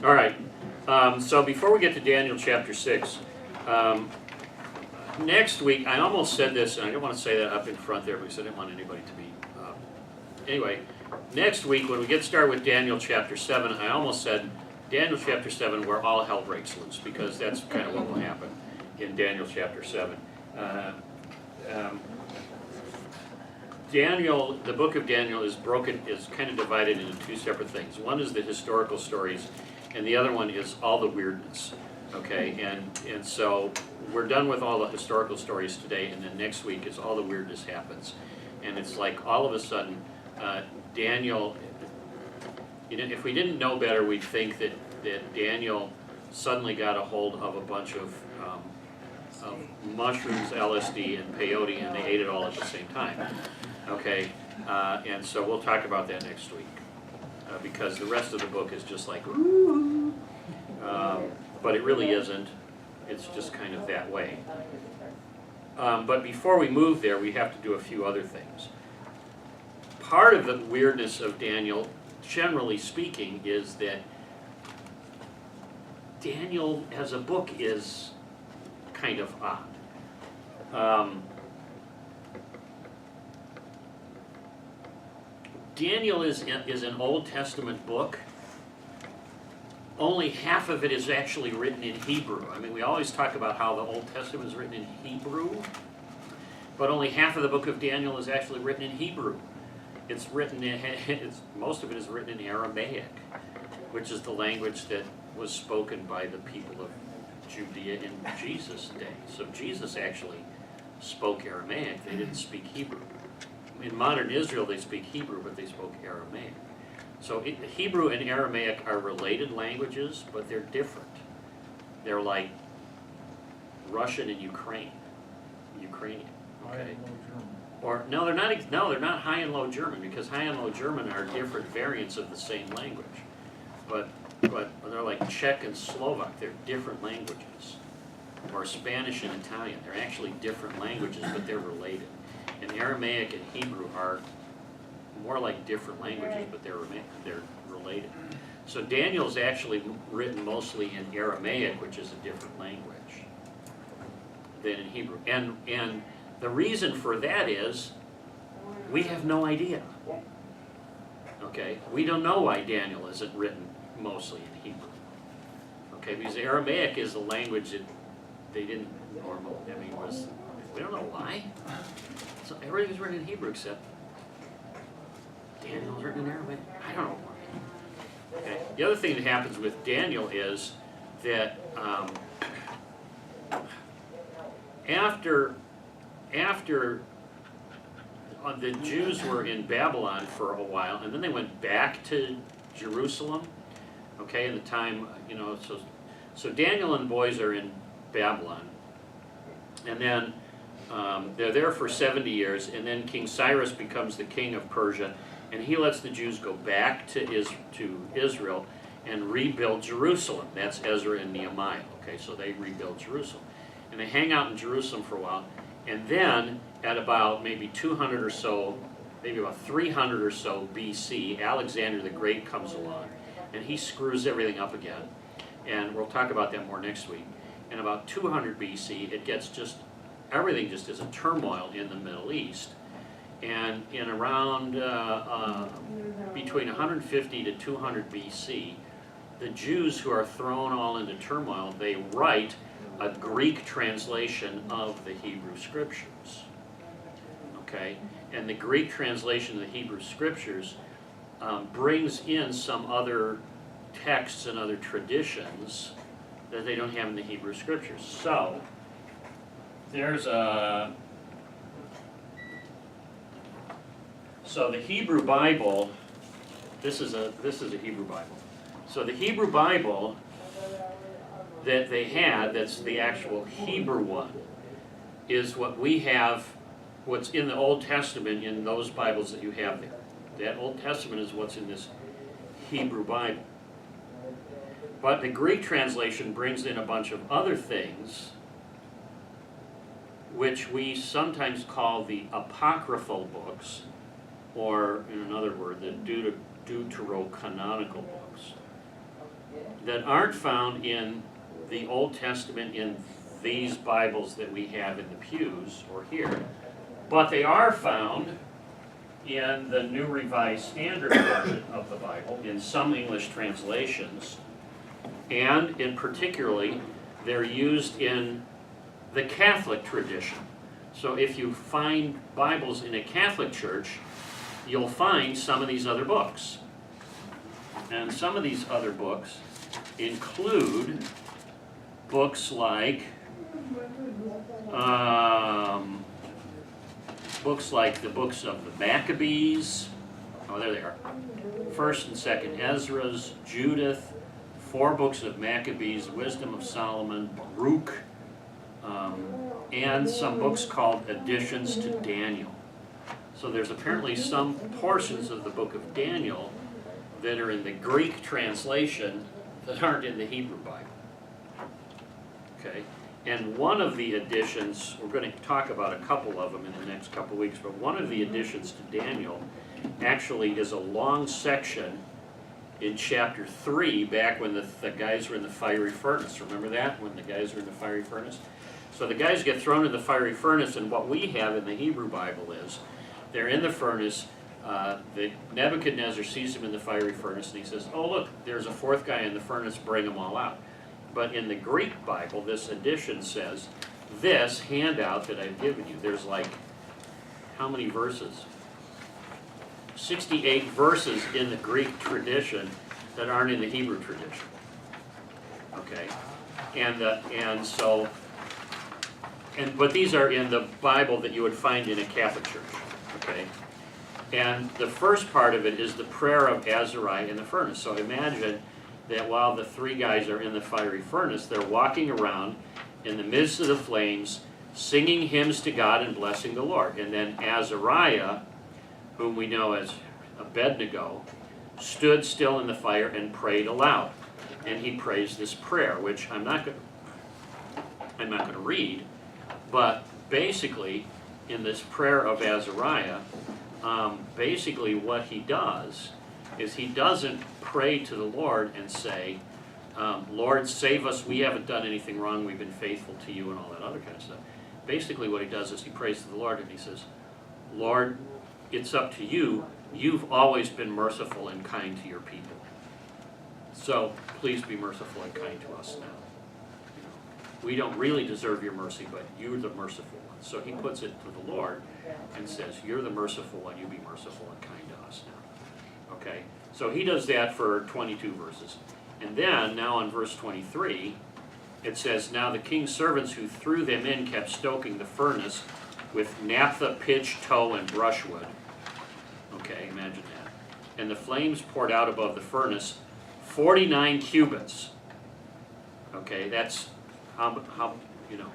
All right, so before we get to Daniel chapter 6, next week, I almost said this, and I didn't want to say that up in front there because I didn't want anybody to be, anyway, next week when we get started with Daniel chapter 7, I almost said Daniel chapter 7 where all hell breaks loose, because that's kind of what will happen in Daniel chapter 7. Daniel, the book of Daniel is kind of divided into two separate things. One is the historical stories, and the other one is all the weirdness, okay? And so we're done with all the historical stories today, and then next week is all the weirdness happens. And it's like all of a sudden, Daniel, you know, if we didn't know better, we'd think that Daniel suddenly got a hold of a bunch of mushrooms, LSD, and peyote, and they ate it all at the same time. Okay, and so we'll talk about that next week, because the rest of the book is just like, ooh, but it really isn't. It's just kind of that way. But before we move there, we have to do a few other things. Part of the weirdness of Daniel, generally speaking, is that Daniel as a book is kind of odd. Daniel is an Old Testament book. Only half of it is actually written in Hebrew. I mean, we always talk about how the Old Testament is written in Hebrew, but only half of the book of Daniel is actually written in Hebrew. It's written most of it is written in Aramaic, which is the language that was spoken by the people of Judea in Jesus' day. So Jesus actually spoke Aramaic. They didn't speak Hebrew. In modern Israel, they speak Hebrew, but they spoke Aramaic. So Hebrew and Aramaic are related languages, but they're different. They're like Russian and Ukrainian. Okay. Or no, they're not. No, they're not High and Low German, because High and Low German are different variants of the same language. But they're like Czech and Slovak. They're different languages. Or Spanish and Italian. They're actually different languages, but they're related. And Aramaic and Hebrew are more like different languages, but they're related. So Daniel's actually written mostly in Aramaic, which is a different language than in Hebrew. And the reason for that is we have no idea. Okay, we don't know why Daniel isn't written mostly in Hebrew. Okay, because Aramaic is a language that they didn't normally. I mean, we don't know why. So everything was written in Hebrew except Daniel was written in Aramaic. I don't know why. Okay. The other thing that happens with Daniel is that after the Jews were in Babylon for a while, and then they went back to Jerusalem. Okay, in the time, you know, so Daniel and the boys are in Babylon, and then they're there for 70 years, and then King Cyrus becomes the king of Persia, and he lets the Jews go back to Israel and rebuild Jerusalem. That's Ezra and Nehemiah. Okay, so they rebuild Jerusalem. And they hang out in Jerusalem for a while, and then at about maybe 200 or so, maybe about 300 or so BC, Alexander the Great comes along, and he screws everything up again. And we'll talk about that more next week. And about 200 BC, it gets everything just is a turmoil in the Middle East. And in around between 150 to 200 BC, the Jews who are thrown all into turmoil, they write a Greek translation of the Hebrew Scriptures. Okay? And the Greek translation of the Hebrew Scriptures brings in some other texts and other traditions that they don't have in the Hebrew Scriptures. So, there's so the Hebrew Bible, this is a Hebrew Bible. So the Hebrew Bible that they had, that's the actual Hebrew one, is what we have, what's in the Old Testament in those Bibles that you have there. That Old Testament is what's in this Hebrew Bible. But the Greek translation brings in a bunch of other things which we sometimes call the apocryphal books, or in another word, the deuterocanonical books. that aren't found in the Old Testament in these Bibles that we have in the pews or here, but they are found in the New Revised Standard Version of the Bible, in some English translations, and in particularly, they're used in the Catholic tradition. So if you find Bibles in a Catholic church, you'll find some of these other books. And some of these other books include books like the books of the Maccabees. Oh, there they are. First and Second Ezra's, Judith, 4 books of Maccabees, Wisdom of Solomon, Baruch, and some books called additions to Daniel. So there's apparently some portions of the book of Daniel that are in the Greek translation that aren't in the Hebrew Bible. Okay? And one of the additions, we're going to talk about a couple of them in the next couple of weeks, but one of the additions to Daniel actually is a long section in chapter 3, back when the guys were in the fiery furnace. Remember that? When the guys were in the fiery furnace? So the guys get thrown in the fiery furnace, and what we have in the Hebrew Bible is, they're in the furnace, Nebuchadnezzar sees them in the fiery furnace, and he says, oh look, there's a 4th guy in the furnace, bring them all out. But in the Greek Bible, this edition says, this handout that I've given you, there's like, how many verses? 68 verses in the Greek tradition that aren't in the Hebrew tradition. Okay? But these are in the Bible that you would find in a Catholic church. Okay? And the first part of it is the prayer of Azariah in the furnace. So imagine that while the 3 guys are in the fiery furnace, they're walking around in the midst of the flames, singing hymns to God and blessing the Lord. And then Azariah, whom we know as Abednego, stood still in the fire and prayed aloud. And he prays this prayer, which I'm not going to read, but basically, in this prayer of Azariah, basically what he does is he doesn't pray to the Lord and say, Lord, save us, we haven't done anything wrong, we've been faithful to you, and all that other kind of stuff. Basically what he does is he prays to the Lord and he says, Lord, it's up to you. You've always been merciful and kind to your people. So please be merciful and kind to us now. We don't really deserve your mercy, but you're the merciful one. So he puts it to the Lord and says, you're the merciful one, you be merciful and kind to us now. Okay? So he does that for 22 verses. And then, now in verse 23, it says, now the king's servants who threw them in kept stoking the furnace with naphtha, pitch, tow, and brushwood. Okay, imagine that. And the flames poured out above the furnace 49 cubits. Okay, that's how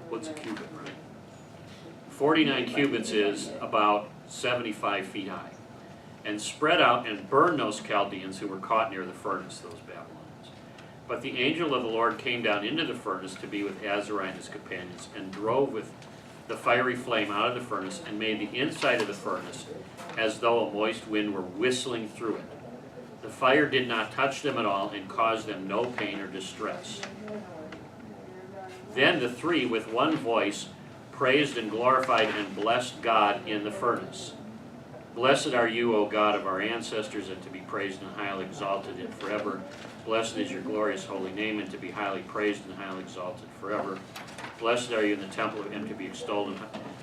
what's a cubit, right? 49 cubits is about 75 feet high. And spread out and burned those Chaldeans who were caught near the furnace, those Babylonians. But the angel of the Lord came down into the furnace to be with Azariah and his companions, and drove with the fiery flame out of the furnace, and made the inside of the furnace as though a moist wind were whistling through it. The fire did not touch them at all, and caused them no pain or distress. Then the 3, with one voice, praised and glorified and blessed God in the furnace. Blessed are you, O God of our ancestors, and to be praised and highly exalted and forever. Blessed is your glorious holy name, and to be highly praised and highly exalted forever. Blessed are you in the temple of him, to be extolled.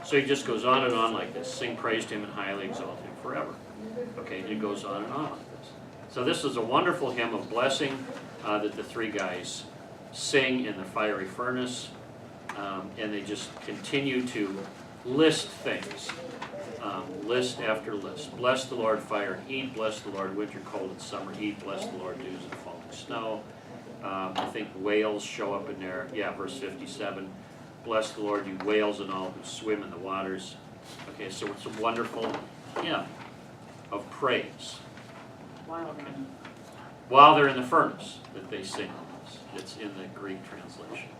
So he just goes on and on like this. Sing praise to him and highly exalted him forever. Okay, and it goes on and on like this. So this is a wonderful hymn of blessing that the 3 guys sing in the fiery furnace. And they just continue to list things. List after list. Bless the Lord, fire and heat. Bless the Lord, winter, cold, and summer heat. Bless the Lord, dews and falling snow. I think whales show up in there. Yeah, verse 57. Bless the Lord, you whales and all who swim in the waters. Okay, so it's a wonderful hymn of praise. Okay. While they're in the furnace that they sing this. It's in the Greek translation.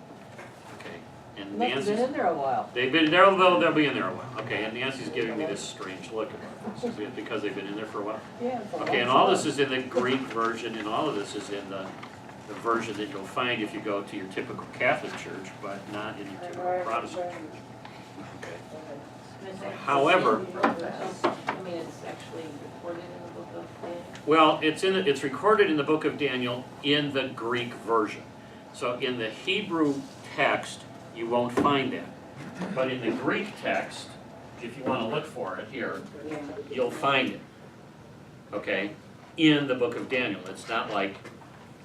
Okay. And They've been in there a while. They've been there, they'll be in there a while. Okay, and Nancy's giving me this strange look about this. Is it because they've been in there for a while? Yeah. Okay, and all this is in the Greek version, and all of this is in the version that you'll find if you go to your typical Catholic church, but not in your typical Protestant church. Okay. However, I mean, it's actually recorded in the book of Daniel. well, it's recorded in the book of Daniel in the Greek version. So in the Hebrew text, you won't find that. But in the Greek text, if you want to look for it here, you'll find it. Okay? In the book of Daniel. It's not like,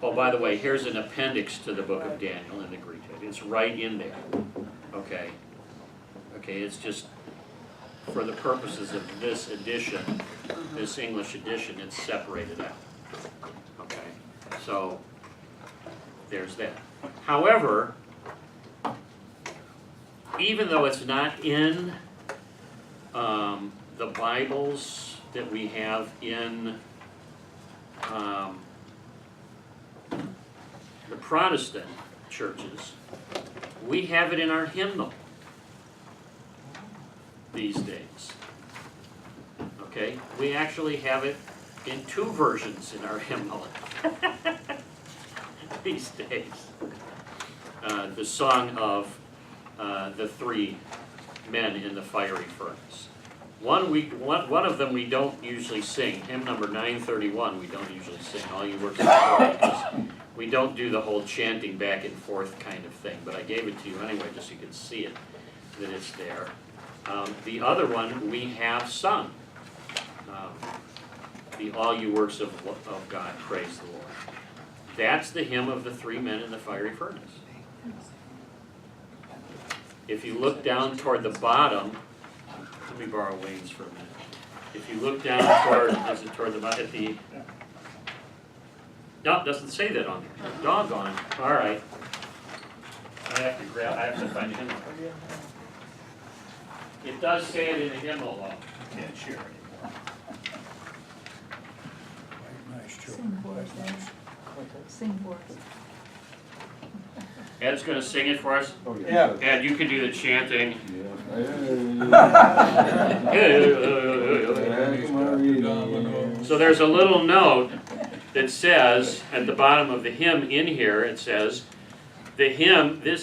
oh, by the way, here's an appendix to the book of Daniel in the Greek text. It's right in there. Okay? Okay, it's just for the purposes of this edition, this English edition, it's separated out. Okay? So, there's that. However, even though it's not in the Bibles that we have in the Protestant churches, we have it in our hymnal these days. Okay? We actually have it in 2 versions in our hymnal these days. The song of the 3 men in the fiery furnace. One of them we don't usually sing. Hymn number 931 we don't usually sing. All You Works of the Lord. We don't do the whole chanting back and forth kind of thing, but I gave it to you anyway just so you can see it, that it's there. The other one we have sung. The All You Works of God, Praise the Lord. That's the hymn of the 3 men in the fiery furnace. If you look down toward the bottom, let me borrow Wayne's for a minute. If you look down toward the bottom, at the, no, it doesn't say that on there. Doggone. All right. I have to find a hymnal. It does say it in the hymnal, though. Can't share anymore. Nice Sing children. for us, Ed. Sing for us. Ed's going to sing it for us. Oh, Yeah. Ed, you can do the chanting. So there's a little note that says, at the bottom of the hymn in here, it says, this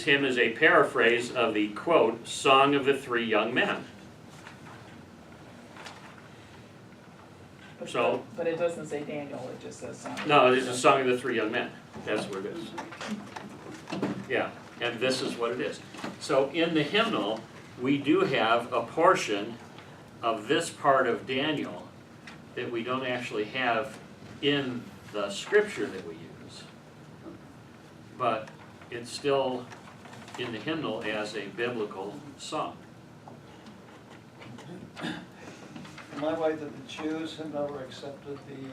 hymn is a paraphrase of the, quote, Song of the 3 Young Men. So, But it doesn't say Daniel, it just says song. no, it is a Song of the 3 Young Men. That's what it is. Yeah, and this is what it is. So in the hymnal, we do have a portion of this part of Daniel that we don't actually have in the scripture that we use. But it's still in the hymnal as a biblical song. Am I right that the Jews have never accepted the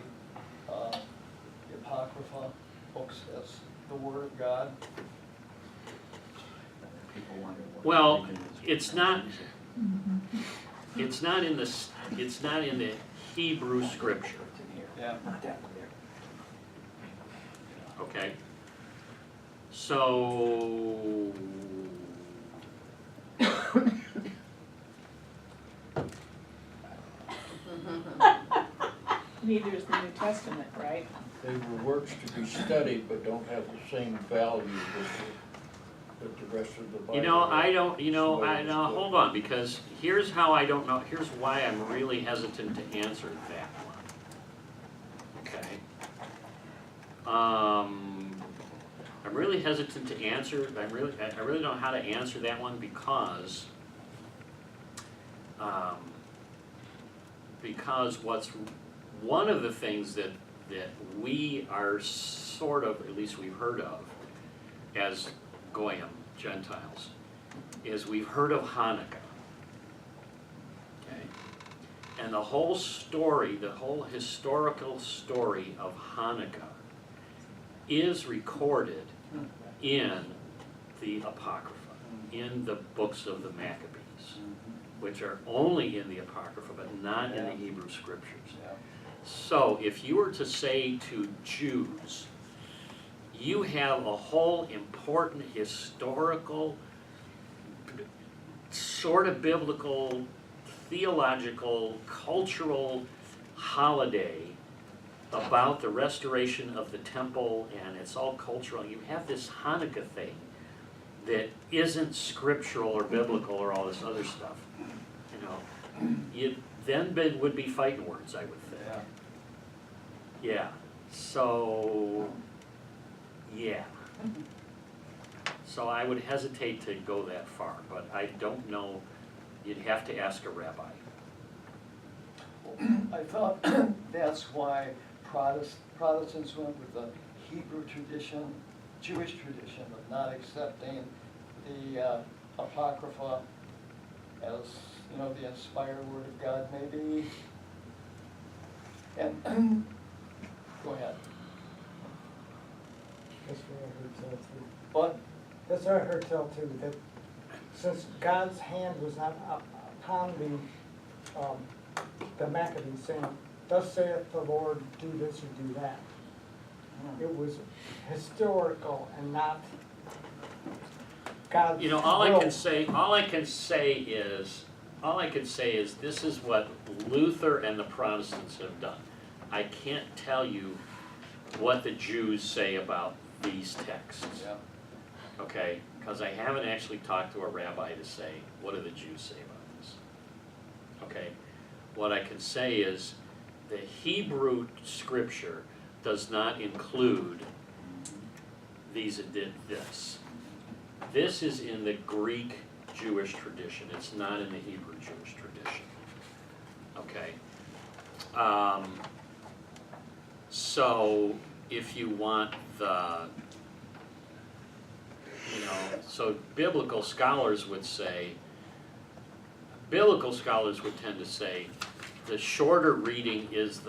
Apocrypha books as the Word of God? Well, it's not in the Hebrew scripture, Yeah. okay? So Neither is the New Testament, right? They were works to be studied, but don't have the same value that the rest of the Bible. You know, I don't, you know, That's the way it's hold on, because here's how I don't know, here's why I'm really hesitant to answer that one. Okay? I'm really hesitant to answer, I really don't know how to answer that one because what's, one of the things that we are sort of, at least we've heard of, as Goyim, Gentiles, is we've heard of Hanukkah. Okay? And the whole story, the whole historical story of Hanukkah is recorded in the Apocrypha, in the books of the Maccabees, which are only in the Apocrypha, but not in the Hebrew Scriptures. So if you were to say to Jews, you have a whole important historical, sort of biblical, theological, cultural holiday about the restoration of the temple, and it's all cultural. You have this Hanukkah thing that isn't scriptural or biblical or all this other stuff, you know. You then would be fighting words, I would think. Yeah. Yeah, so, yeah. So I would hesitate to go that far, but I don't know, you'd have to ask a rabbi. I thought that's why Protestants went with the Hebrew tradition, Jewish tradition of not accepting the Apocrypha as, you know, the inspired word of God maybe. And, go ahead. That's what I heard tell too. But, That's what I heard tell too, that since God's hand was not upon the Maccabees saying, thus saith the Lord, do this or do that. It was historical and not God's You know, all I will. can say is this is what Luther and the Protestants have done. I can't tell you what the Jews say about these texts, yeah, okay? Because I haven't actually talked to a rabbi to say, what do the Jews say about this? Okay? What I can say is the Hebrew scripture does not include this. This is in the Greek Jewish tradition. It's not in the Hebrew Jewish tradition. Okay? So if you want the, you know, so biblical scholars would tend to say the shorter reading is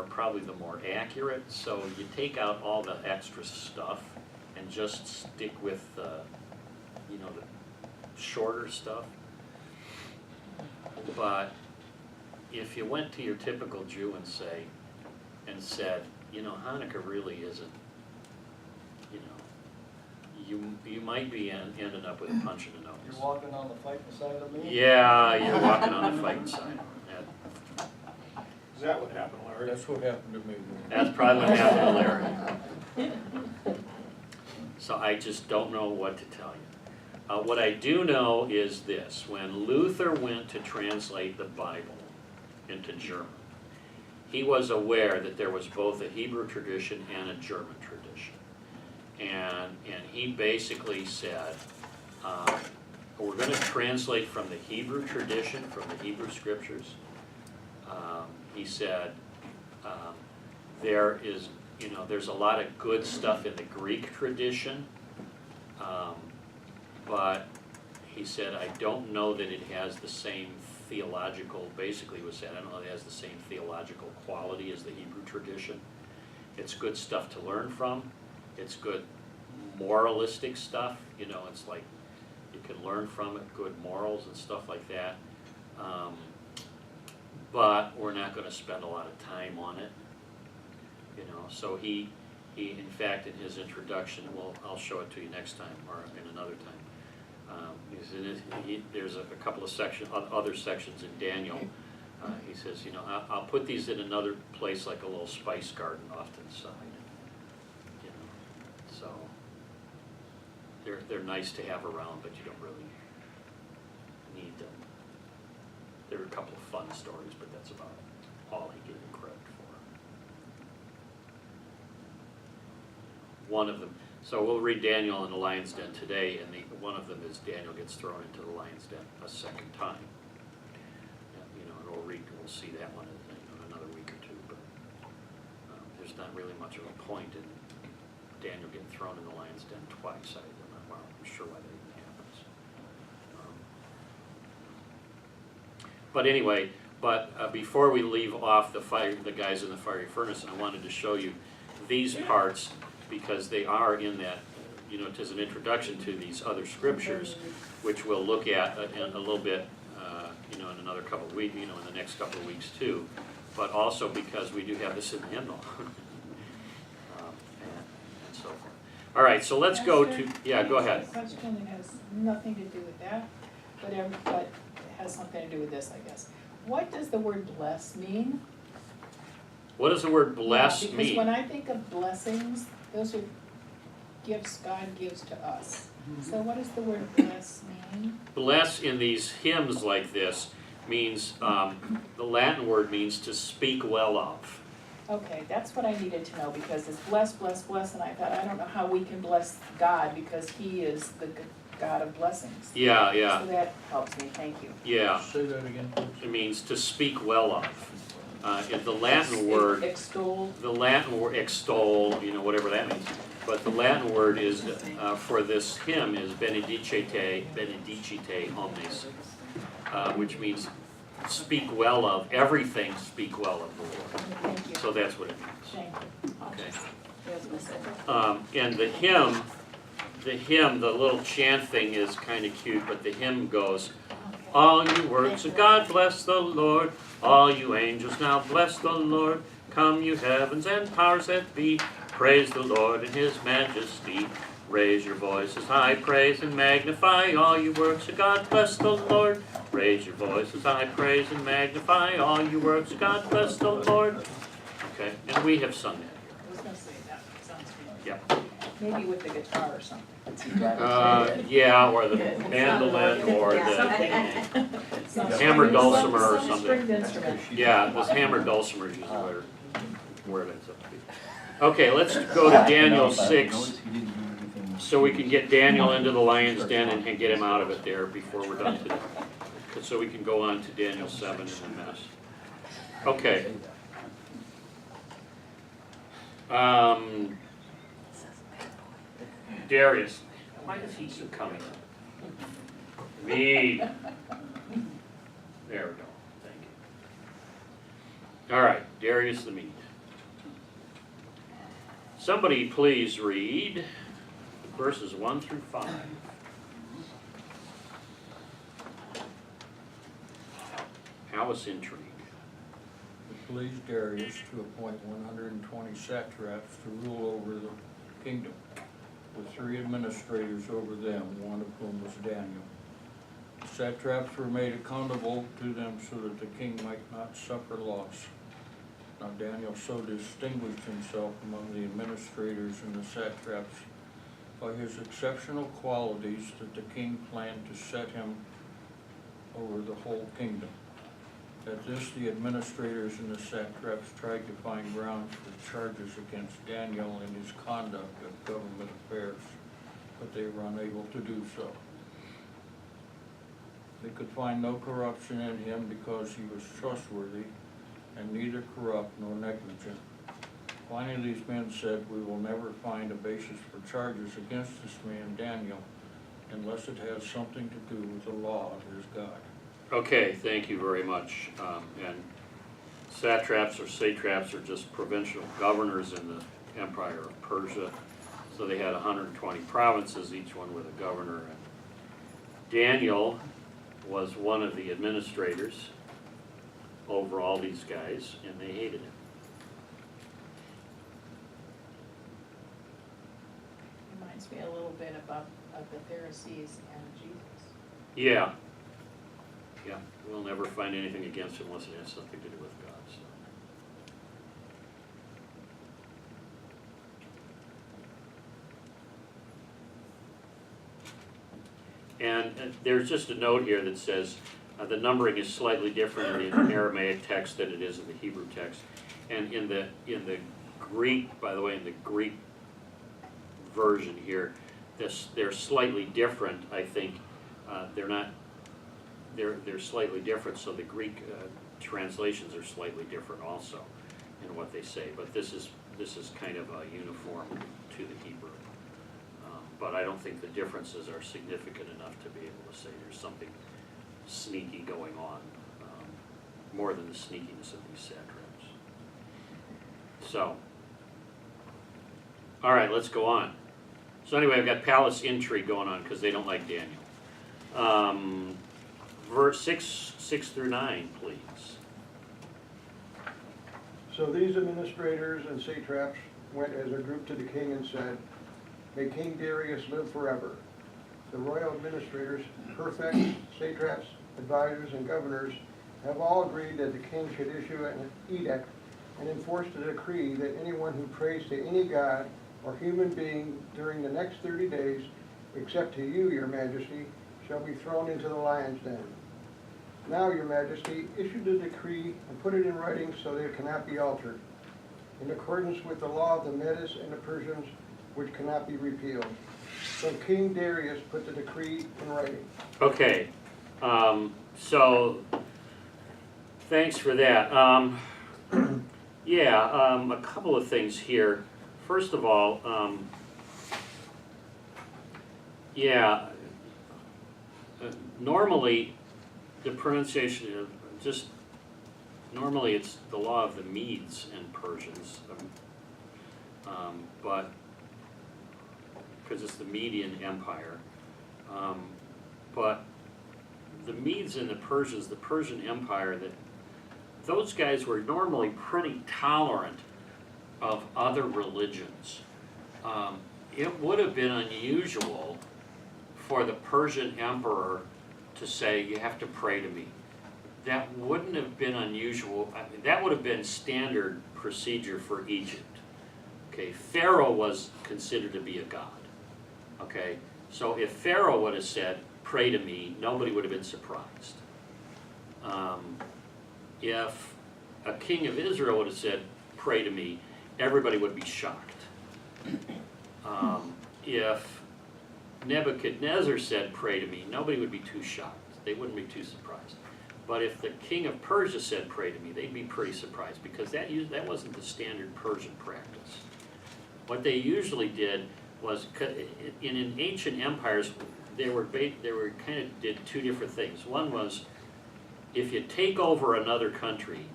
probably the more accurate. So you take out all the extra stuff and just stick with the, you know, the shorter stuff. But if you went to your typical Jew and said, you know, Hanukkah really isn't, you know, you might be ending up with a punch in the nose. you're walking on the fighting side of me? Yeah, you're walking on the fighting side. Is that what happened, Larry? That's what happened to me. That's probably what happened to Larry. So I just don't know what to tell you. What I do know is this: when Luther went to translate the Bible into German, he was aware that there was both a Hebrew tradition and a German tradition. And he basically said, we're going to translate from the Hebrew tradition, from the Hebrew scriptures. He said, there's a lot of good stuff in the Greek tradition, but he said, I don't know that it has the same theological, basically he was saying, I don't know that it has the same theological quality as the Hebrew tradition. It's good stuff to learn from. It's good moralistic stuff, you know, it's like you can learn from it, good morals and stuff like that. But we're not going to spend a lot of time on it, you know. So he in fact, in his introduction, well, I'll show it to you next time or in another time. There's a couple of other sections in Daniel. He says, you know, I'll put these in another place like a little spice garden off to the side, you know. So they're nice to have around, but you don't really need them. There are a couple of fun stories, but that's about all he gave him credit for. One of them, so we'll read Daniel in the lion's den today, and one of them is Daniel gets thrown into the lion's den a second time. You know, and we'll see that one in another week or two, but there's not really much of a point in Daniel getting thrown in the lion's den twice. I'm sure why that even happens. But anyway, before we leave off the guys in the fiery furnace, I wanted to show you these parts because they are in that, you know, it is an introduction to these other scriptures, which we'll look at a little bit, you know, in another couple of weeks, you know, in the next couple of weeks too. But also because we do have this in the hymnal, and so forth. All right, so let's go to, yeah, go ahead. A question that has nothing to do with that, but it has something to do with this, I guess. What does the word bless mean? What does the word bless Because when mean? I think of blessings, those are gifts God gives to us. So what does the word bless mean? Bless in these hymns like this means, the Latin word means to speak well of. Okay, that's what I needed to know, because it's bless, bless, bless, and I thought, I don't know how we can bless God, because He is the God of blessings. Yeah, yeah, So that helps me, thank you. yeah. Say that again, please. It means to speak well of. In the Latin word, Extol, the Latin word extol, you know, whatever that means. But the Latin word is, for this hymn is benedicite omnes, which means speak well of, everything speak well of the Lord. thank you, So that's what it means, thank you. okay? And the hymn, the little chant thing is kind of cute, but the hymn goes, all you works of God bless the Lord, all you angels now bless the Lord, come you heavens and powers that be, praise the Lord in His majesty. Raise your voices high, praise and magnify all you works of God bless the Lord. Raise your voices high, praise and magnify all you works of God bless the Lord. Okay, and we have sung that I was gonna say that, sounds familiar. here. Yeah. Maybe with the guitar or something. Yeah, or the mandolin or the hammered dulcimer or something. Stringed instrument. Yeah, this hammered dulcimer is usually where it ends up to be. Okay, let's go to Daniel 6, so we can get Daniel into the lion's den and get him out of it there before we're done today. So we can go on to Daniel 7 in the mess. Okay. Darius, why does he keep coming? Me. There we go, thank you. All right, Darius the Mede. Somebody please read verses 1 through 5. Palace intrigue. It pleased Darius to appoint 120 satraps to rule over the kingdom, with 3 administrators over them, one of whom was Daniel. The satraps were made accountable to them so that the king might not suffer loss. Now Daniel so distinguished himself among the administrators and the satraps by his exceptional qualities that the king planned to set him over the whole kingdom. At this, the administrators and the satraps tried to find grounds for charges against Daniel in his conduct of government affairs, but they were unable to do so. They could find no corruption in him because he was trustworthy and neither corrupt nor negligent. Finally, these men said, we will never find a basis for charges against this man Daniel unless it has something to do with the law of his God. Okay, thank you very much. And satraps or satraps are just provincial governors in the Empire of Persia. So they had 120 provinces, each one with a governor. And Daniel was one of the administrators over all these guys, and they hated him. Reminds me a little bit about of the Pharisees and Jesus. Yeah. Yeah, we'll never find anything against him unless it has something to do with God, so. And there's just a note here that says the numbering is slightly different in the Aramaic text than it is in the Hebrew text. And in the Greek, by the way, in the Greek version here, they're slightly different, I think. They're slightly different, so the Greek translations are slightly different also in what they say. But this is kind of uniform to the Hebrew. But I don't think the differences are significant enough to be able to say there's something sneaky going on, more than the sneakiness of these satraps. So, all right, let's go on. So anyway, I've got palace intrigue going on because they don't like Daniel. Verse 6 through 9, please. So these administrators and satraps went as a group to the king and said, may King Darius live forever. The royal administrators, prefects, satraps, advisors, and governors have all agreed that the king should issue an edict and enforced a decree that anyone who prays to any god or human being during the next 30 days, except to you, your majesty, shall be thrown into the lion's den. Now, your majesty, issue the decree and put it in writing so that it cannot be altered, in accordance with the law of the Medes and the Persians, which cannot be repealed. So King Darius put the decree in writing. Okay, so, thanks for that. A couple of things here. First of all, normally, the pronunciation of, normally it's the law of the Medes and Persians, but, because it's the Median Empire. But the Medes and the Persians, the Persian Empire, those guys were normally pretty tolerant of other religions. It would have been unusual for the Persian emperor to say, you have to pray to me. That wouldn't have been unusual. I mean, that would have been standard procedure for Egypt. Okay, Pharaoh was considered to be a god. Okay, so if Pharaoh would have said, pray to me, nobody would have been surprised. If a king of Israel would have said, pray to me, everybody would be shocked. If Nebuchadnezzar said, pray to me, nobody would be too shocked. They wouldn't be too surprised. But if the king of Persia said, pray to me, they'd be pretty surprised, because that wasn't the standard Persian practice. What they usually did was, in ancient empires, they were kind of did two different things. One was, if you take over another country,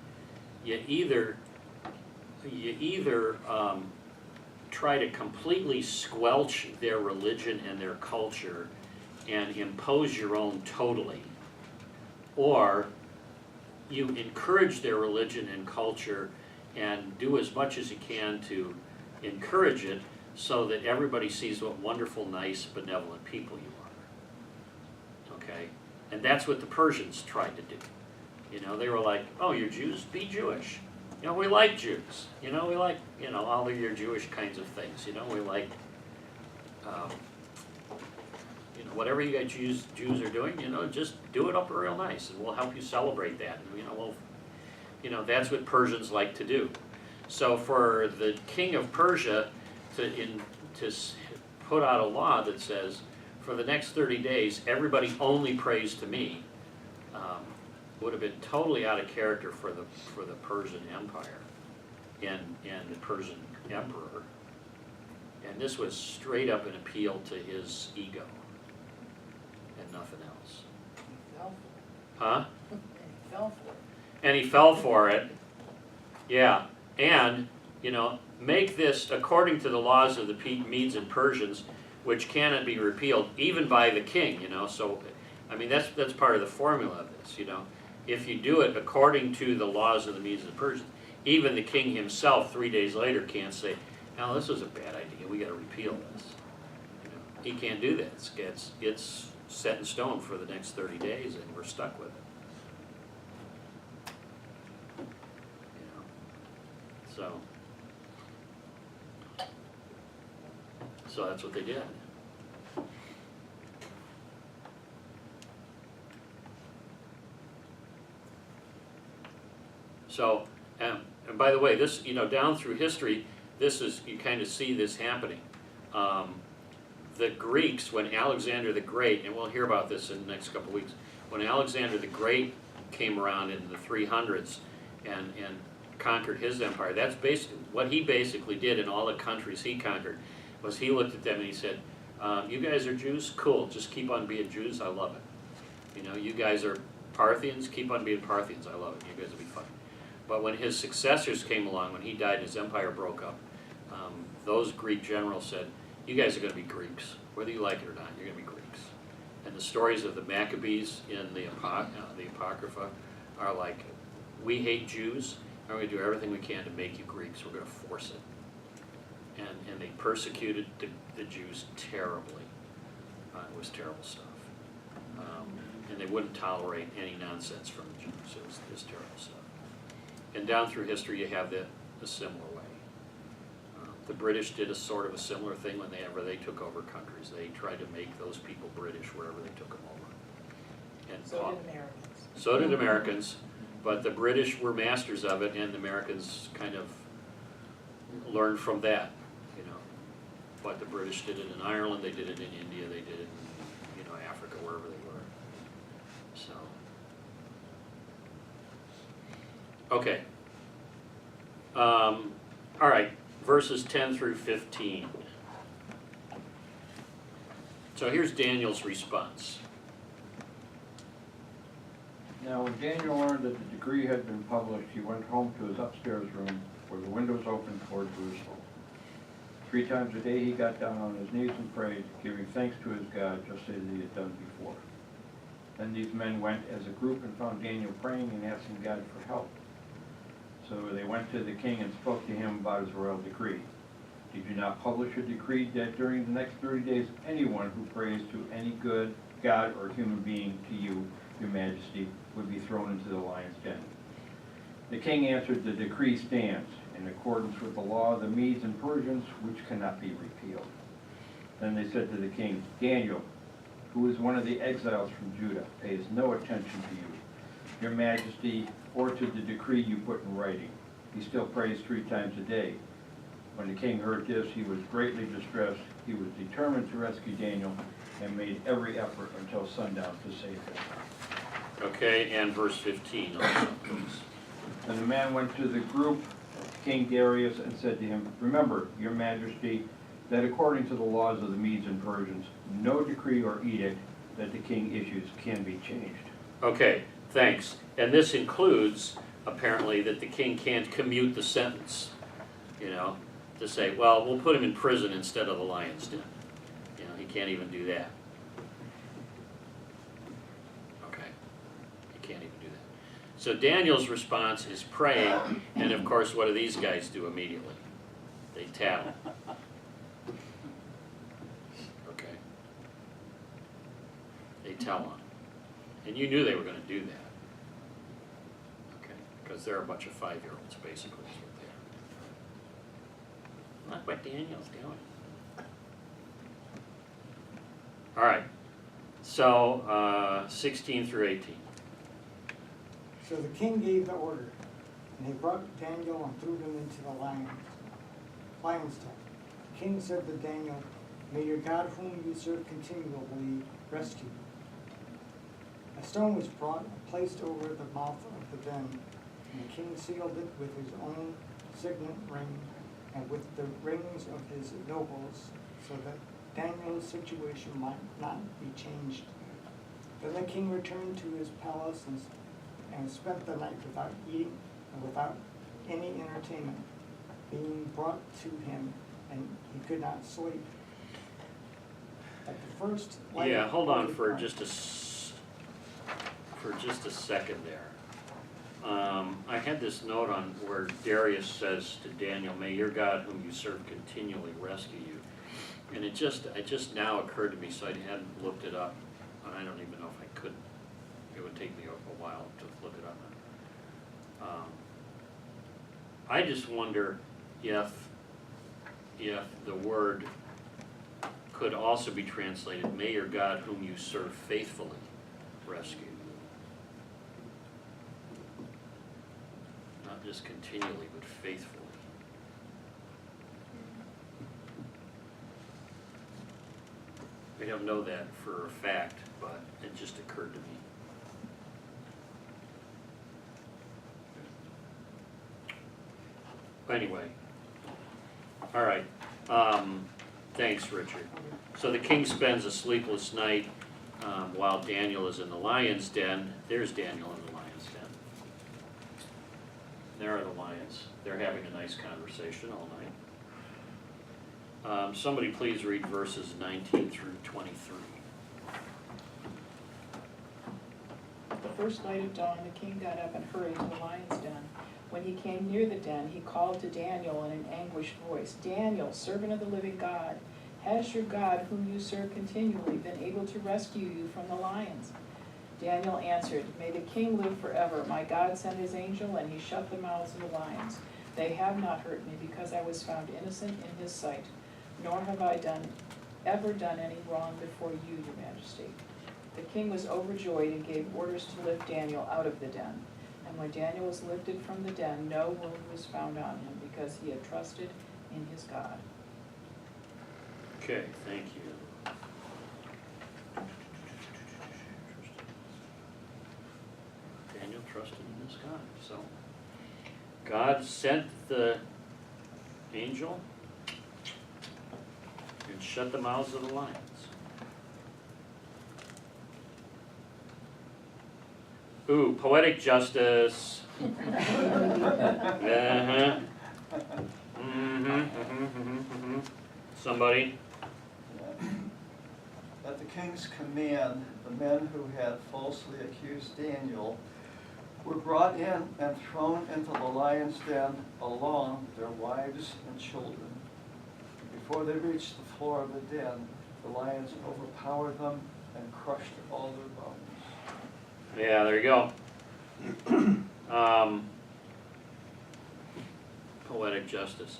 you either try to completely squelch their religion and their culture and impose your own totally, or you encourage their religion and culture and do as much as you can to encourage it, so that everybody sees what wonderful, nice, benevolent people you are. Okay? And that's what the Persians tried to do. You know, they were like, oh, you're Jews? Be Jewish. You know, we like Jews. You know, we like, all of your Jewish kinds of things. You know, we like, whatever you guys Jews are doing, just do it up real nice, and we'll help you celebrate that. And, that's what Persians like to do. So for the king of Persia to put out a law that says, for the next 30 days, everybody only prays to me, would have been totally out of character for the Persian Empire and the Persian emperor. And this was straight up an appeal to his ego and nothing else. Huh? He fell for it. And he fell for it. Yeah. And, make this according to the laws of the Medes and Persians, which cannot be repealed even by the king, So, I mean, that's part of the formula of this, If you do it according to the laws of the Medes and Persians, even the king himself 3 days later can't say, no, this was a bad idea, we gotta repeal this. He can't do that. It's set in stone for the next 30 days, and we're stuck with it. So that's what they did. So, and by the way, this, down through history, this is, you kind of see this happening. The Greeks, when Alexander the Great, and we'll hear about this in the next couple of weeks, when Alexander the Great came around in the 300s and conquered his empire, that's basically, what he basically did in all the countries he conquered, was he looked at them and he said, you guys are Jews? Cool, just keep on being Jews, I love it. You guys are Parthians, keep on being Parthians, I love it, you guys will be fine. But when his successors came along, when he died and his empire broke up, those Greek generals said, you guys are going to be Greeks. Whether you like it or not, you're going to be Greeks. And the stories of the Maccabees in the Apocrypha are like, we hate Jews, and we're going to do everything we can to make you Greeks. We're going to force it. And they persecuted the Jews terribly. It was terrible stuff. And they wouldn't tolerate any nonsense from the Jews. It was terrible stuff. And down through history, you have a similar way. The British did a sort of a similar thing whenever they took over countries. They tried to make those people British wherever they took them over. And So did Americans. so did Americans, but the British were masters of it, and the Americans kind of learned from that, you know. But the British did it in Ireland, they did it in India, they did it in, you know, Africa, wherever they were. So. Okay. All right, verses 10 through 15. So here's Daniel's response. Now, when Daniel learned that the decree had been published, he went home to his upstairs room where the windows opened toward Jerusalem. 3 times a day he got down on his knees and prayed, giving thanks to his God, just as he had done before. Then these men went as a group and found Daniel praying and asking God for help. So they went to the king and spoke to him about his royal decree. Did you not publish a decree that during the next 30 days anyone who prays to any good God or human being to you, your majesty, would be thrown into the lion's den? The king answered, the decree stands in accordance with the law of the Medes and Persians, which cannot be repealed. Then they said to the king, Daniel, who is one of the exiles from Judah, pays no attention to you, your majesty, or to the decree you put in writing. He still prays 3 times a day. When the king heard this, he was greatly distressed. He was determined to rescue Daniel and made every effort until sundown to save him. Okay, and verse 15 also, please. Then the man went to the group of King Darius and said to him, remember, your majesty, that according to the laws of the Medes and Persians, no decree or edict that the king issues can be changed. Okay, thanks. And this includes, apparently, that the king can't commute the sentence, you know, to say, well, we'll put him in prison instead of the lion's den. You know, he can't even do that. Okay, he can't even do that. So Daniel's response is praying, and of course, what do these guys do immediately? They tattle. Okay. They tell on. And you knew they were going to do that. Okay, because they're a bunch of 5-year-olds, basically, is what they are. Not what Daniel's doing. All right, so 16 through 18. So the king gave the order, and he brought Daniel and threw him into the lion's den. The king said to Daniel, may your God whom you serve continually rescue you. A stone was brought and placed over the mouth of the den, and the king sealed it with his own signet ring and with the rings of his nobles, so that Daniel's situation might not be changed. Then the king returned to his palace and spent the night without eating and without any entertainment being brought to him, and he could not sleep. At the first light Yeah, of hold on day for dawn- just a second there. I had this note on where Darius says to Daniel, may your God whom you serve continually rescue you. And it just now occurred to me, so I hadn't looked it up, and I don't even know if I could. It would take me a while to look it up. I just wonder if the word could also be translated, may your God whom you serve faithfully rescue. Not just continually, but faithfully. I don't know that for a fact, but it just occurred to me. Anyway, all right, thanks, Richard. So the king spends a sleepless night while Daniel is in the lion's den. There's Daniel in the lion's den. There are the lions. They're having a nice conversation all night. Somebody please read verses 19 through 23. At the first light of dawn, the king got up and hurried to the lion's den. When he came near the den, he called to Daniel in an anguished voice, Daniel, servant of the living God, has your God, whom you serve continually, been able to rescue you from the lions? Daniel answered, "May the king live forever. My God sent his angel, and he shut the mouths of the lions. They have not hurt me, because I was found innocent in his sight, nor have I ever done any wrong before you, your majesty." The king was overjoyed and gave orders to lift Daniel out of the den. And when Daniel was lifted from the den, no wound was found on him, because he had trusted in his God. Okay, thank you. Daniel trusted in his God, so. God sent the angel and shut the mouths of the lions. Ooh, poetic justice. Uh-huh. Somebody? At the king's command, the men who had falsely accused Daniel were brought in and thrown into the lion's den along with their wives and children. Before they reached the floor of the den, the lions overpowered them and crushed all their bones. Yeah, there you go. Poetic justice.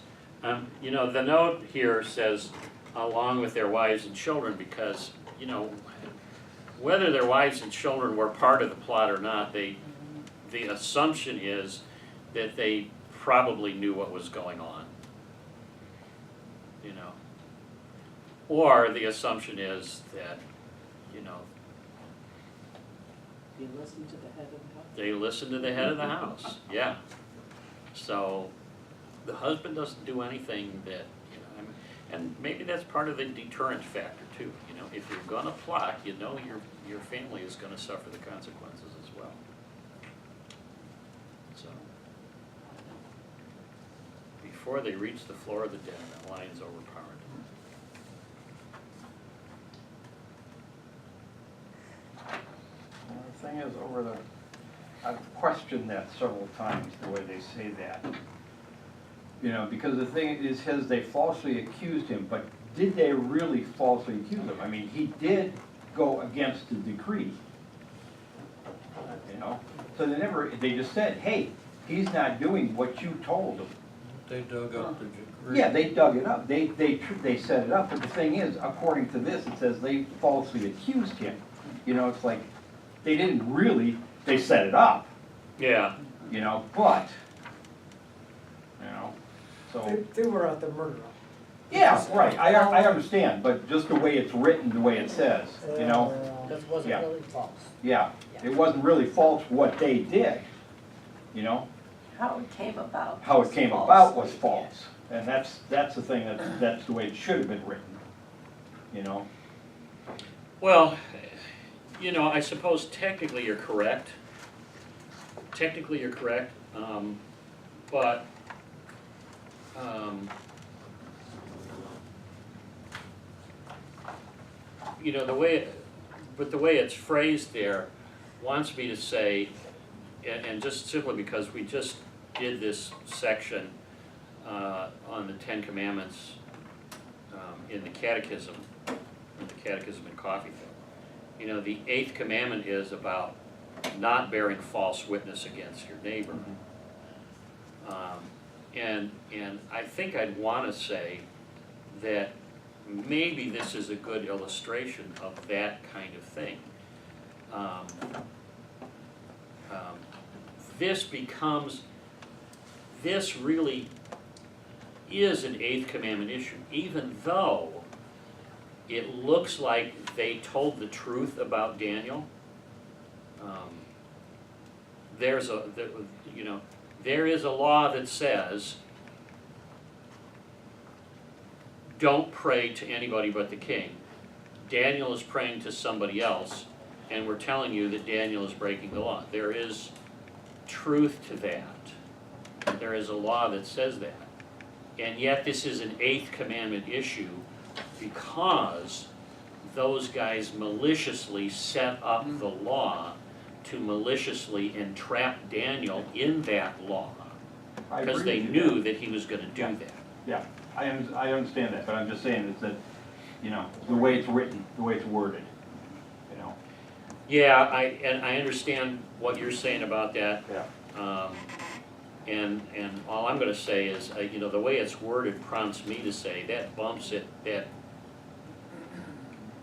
You know, the note here says, along with their wives and children, because, you know, whether their wives and children were part of the plot or not, the assumption is that they probably knew what was going on, you know. Or the assumption is that, you know, You listen to the head of the house. they listen to the head of the house, yeah. So, the husband doesn't do anything that, you know, and maybe that's part of the deterrent factor too, you know, if you're gonna plot, you know your family is gonna suffer the consequences as well. So, before they reach the floor of the den, the lions overpowered them. Well, the thing is, I've questioned that several times, the way they say that. You know, because the thing is, they falsely accused him, but did they really falsely accuse him? I mean, he did go against the decree. You know, so they just said, hey, he's not doing what you told him. They dug up the decree. Yeah, they dug it up, they set it up, but the thing is, according to this, it says they falsely accused him. You know, it's like, they didn't really, they set it up, Yeah, you know, but, you know, so. They were at the murder. Yeah, right, I understand, but just the way it's written, the way it says, you know, That wasn't Yeah. really false. yeah, it wasn't really false what they did, you know, How it came about. how it came about was false, and that's the thing, that's the way it should have been written, you know. well, you know, I suppose technically you're correct. Technically you're correct, but, you know, the way it's phrased there wants me to say, and just simply because we just did this section on the Ten Commandments in the Catechism in Coffeyville. You know, the 8th commandment is about not bearing false witness against your neighbor. And I think I'd want to say that maybe this is a good illustration of that kind of thing. This really is an 8th commandment issue, even though it looks like they told the truth about Daniel. There is a law that says, don't pray to anybody but the king. Daniel is praying to somebody else, and we're telling you that Daniel is breaking the law. There is truth to that. There is a law that says that. And yet this is an 8th commandment issue because those guys maliciously set up the law to maliciously entrap Daniel in that law. I Because agree they with you knew that he was gonna do Yeah. that. Yeah, I understand that, but I'm just saying is that, you know, the way it's written, the way it's worded, you know. Yeah, I understand what you're saying about that. Yeah. And all I'm gonna say is, you know, the way it's worded prompts me to say, that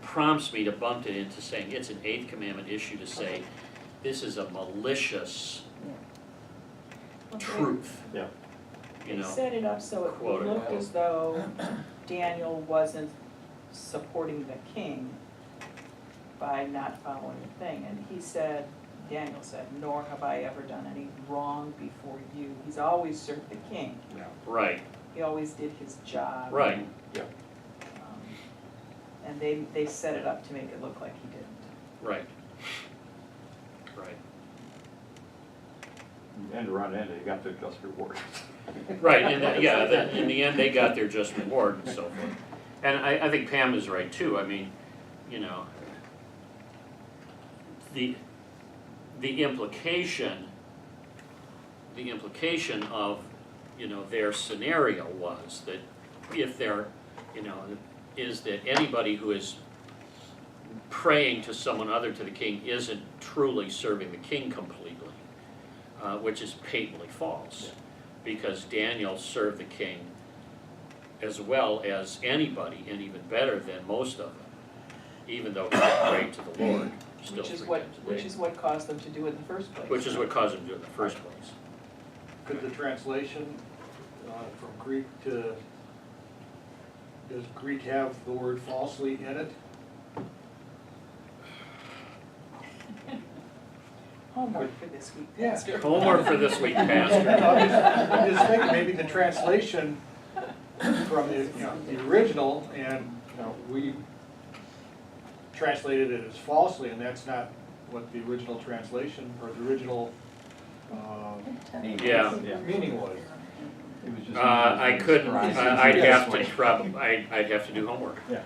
prompts me to bump it into saying it's an Eighth Commandment issue to say, this is a malicious truth, Yeah. you They know? set it up so it Quote it. looked as though Daniel wasn't supporting the king by not following the thing. And he said, Daniel said, nor have I ever done any wrong before you. He's always served the king. Right, He always did his job. right, Um, And they set it up to make it look like he didn't. right. Right, And run in, you got the just reward. right, and, yeah, in the end, they got their just reward and so forth. And I think Pam is right too, I mean, you know, the implication of, you know, their scenario was that if there, you know, is that anybody who is praying to someone other to the king isn't truly serving the king completely, which is patently false. Because Daniel served the king as well as anybody, and even better than most of them, even though he prayed to the Lord still Which is 3 what, times a which day. is what caused them to do it in the first place. Which is what caused him to do it in the first place. Could the translation from Greek to, does Greek have the word falsely in it? Homework for this week, Yeah. Pastor. Homework for this week, Pastor. I'm just thinking maybe the translation from the, you know, the original, and, you know, we translated it as falsely, and that's not what the original translation, or the original, Yeah. meaning was. It was just I easier to couldn't, describe it I'd this have way. to I'd have to do homework. Yeah.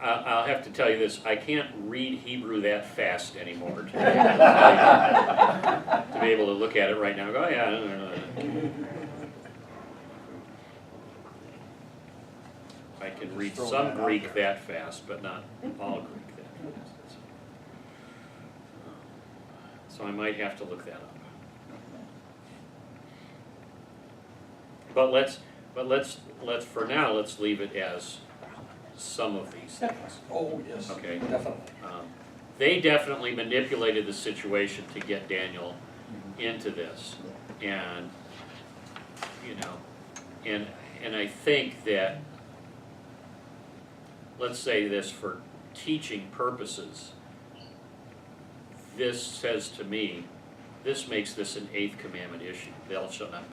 I'll have to tell you this, I can't read Hebrew that fast anymore to be able to look at it right now and go, oh, yeah, no. I can read Just throw some that out Greek there. that fast, but not all Greek that fast. So I might have to look that up. But let's, for now, let's leave it as some of these things. Oh, yes, Okay. definitely. They definitely manipulated the situation to get Daniel into this. And, you know, and I think that, let's say this for teaching purposes, this says to me, this makes this an Eighth Commandment issue. Thou shalt not